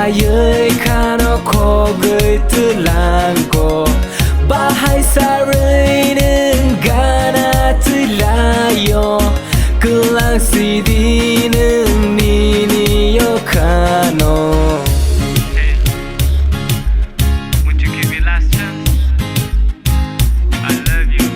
fire 가놓고 그들랑고 바하이 사르는 가나 들라요 그랑 CD는 니니요 가노. Would you give me last chance? I love you.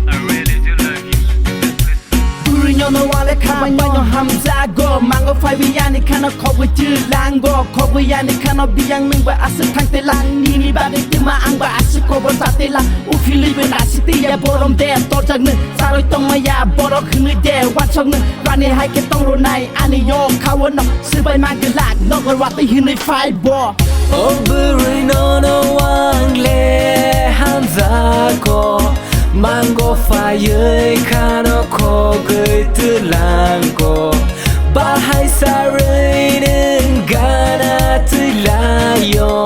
I really do love you. Just listen. 우리녀 너와래 가만요 함자고 망고 파이비 아니카노 거기 들랑고 거기 아니카노 비양능과 아스탕 때랑 니니 바리 뜨마 앙과 아스코버 사텔라 우필리브 나시티야 보름대 도장는 사로이 똥마야 보러 그늘대 완척는 라니 하이케 똥로나이 아니요 가원노 스바이만 글락 너걸 왔다 히니 파이버 오브리 노노 왕래 함자고 망고 파이어 가놓고 그들랑고 바하이 사르는 가나 들라요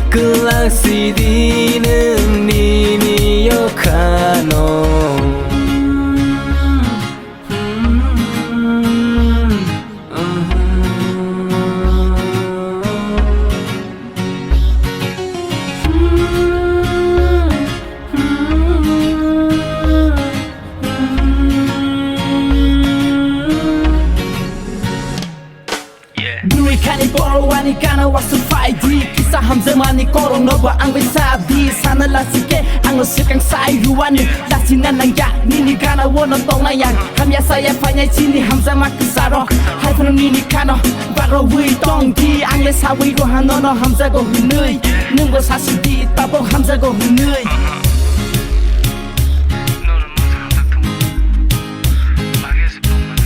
그랑 CD는 니니요 가노. 누이 칸이 보러 와니까나 왔어 파이디 기사 함정만이 꼬로 너와 앙베 사비 산을 라스게 앙로 스강 사이루와니 라시난 낭야 니니 가나 원은 똥나양 함야사야 파냐 지니 함자마 그사로 하이프는 니니 카노 바로 위 똥디 앙레 사위로 하노노 함자고 흐느이 능고 사실디 따보 함자고 흐느이 너는 무슨 함작통 마계에서 똥만해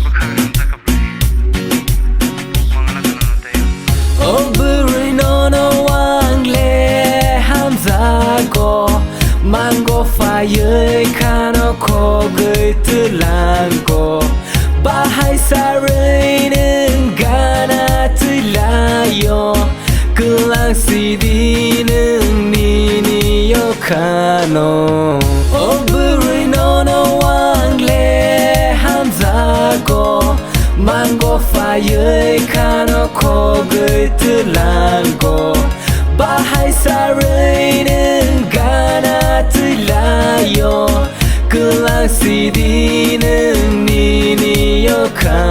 국하면 함작가 불리 복방을 하잖아. 오브리 노노 왕래 함자고 망고 파이어 가놓고 그들랑고 바하이 사르는 가나 들라요 그랑 CD는 니니요 가노. 오브리 노노 왕래 함자고 망고 파이어 가놓고 그들랑고 바하이 사르는 가나 들라요 그랑 CD는 니니요 가노.